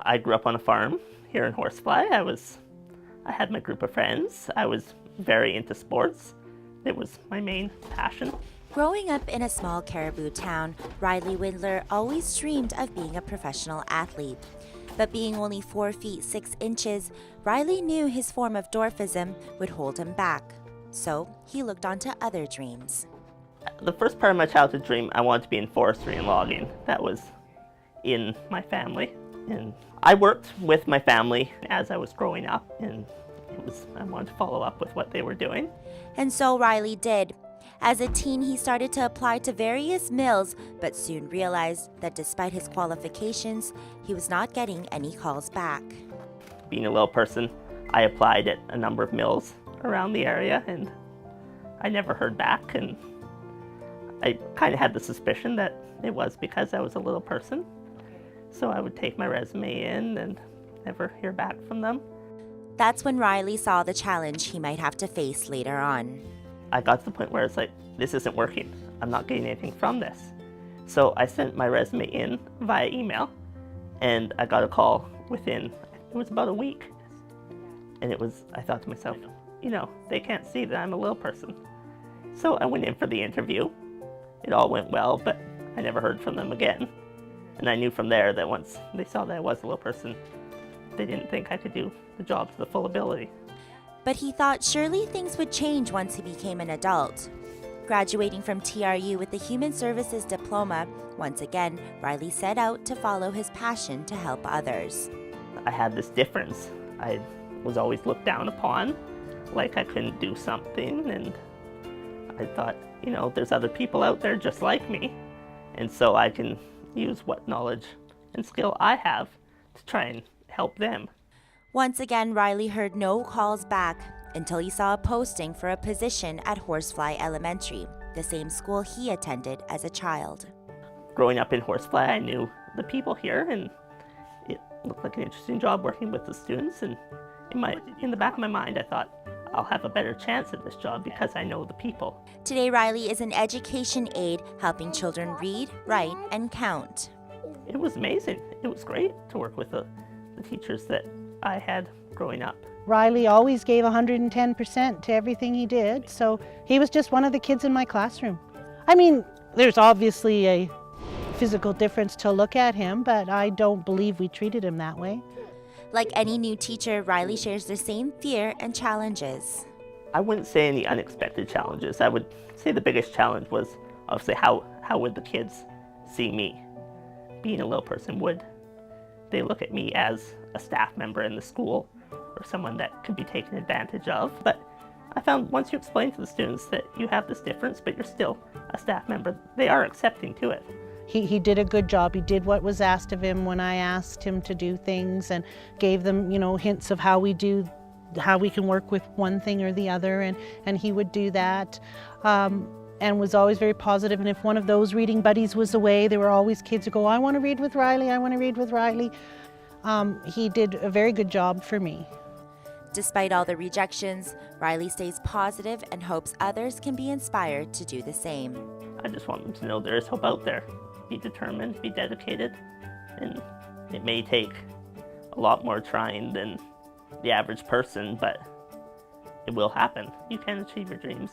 I grew up on a farm here in Horsefly. I had my group of friends. I was very into sports. It was my main passion. Growing up in a small caribou town, Riley Windeler always dreamed of being a professional athlete. But being only 4 feet 6 inches, Riley knew his form of dwarfism would hold him back. So he looked onto other dreams. The first part of my childhood dream, I wanted to be in forestry and logging. That was in my family. And I worked with my family as I was growing up, and I wanted to follow up with what they were doing. And so Riley did. As a teen, he started to apply to various mills, but soon realized that despite his qualifications, he was not getting any calls back. Being a little person, I applied at a number of mills around the area, and I never heard back. And I kind of had the suspicion that it was because I was a little person. So I would take my resume in and never hear back from them. That's when Riley saw the challenge he might have to face later on. I got to the point where it's like, this isn't working. I'm not getting anything from this. So I sent my resume in via email, and I got a call within, it was about a week. And I thought to myself, they can't see that I'm a little person. So I went in for the interview. It all went well, but I never heard from them again. And I knew from there that once they saw that I was a little person, they didn't think I could do the job to the full ability. But he thought surely things would change once he became an adult. Graduating from TRU with the Human Services Diploma, once again, Riley set out to follow his passion to help others. I had this difference. I was always looked down upon, like I couldn't do something, and I thought, there's other people out there just like me, and so I can use what knowledge and skill I have to try and help them. Once again, Riley heard no calls back until he saw a posting for a position at Horsefly Elementary, the same school he attended as a child. Growing up in Horsefly, I knew the people here, and it looked like an interesting job working with the students. And in the back of my mind, I thought, I'll have a better chance at this job because I know the people. Today, Riley is an education aide helping children read, write, and count. It was amazing. It was great to work with the teachers that I had growing up. Riley always gave 110% to everything he did, so he was just one of the kids in my classroom. I mean, there's obviously a physical difference to look at him, but I don't believe we treated him that way. Like any new teacher, Riley shares the same fear and challenges. I wouldn't say any unexpected challenges. I would say the biggest challenge was obviously how would the kids see me being a little person? Would they look at me as a staff member in the school or someone that could be taken advantage of? But I found once you explain to the students that you have this difference, but you're still a staff member, they are accepting to it. He did a good job. He did what was asked of him when I asked him to do things, and gave them, hints of how we can work with one thing or the other, and he would do that. And was always very positive. And if one of those reading buddies was away, there were always kids who go, I want to read with Riley, I want to read with Riley. He did a very good job for me. Despite all the rejections, Riley stays positive and hopes others can be inspired to do the same. I just want them to know there is hope out there. Be determined, be dedicated, and it may take a lot more trying than the average person, but it will happen. You can achieve your dreams.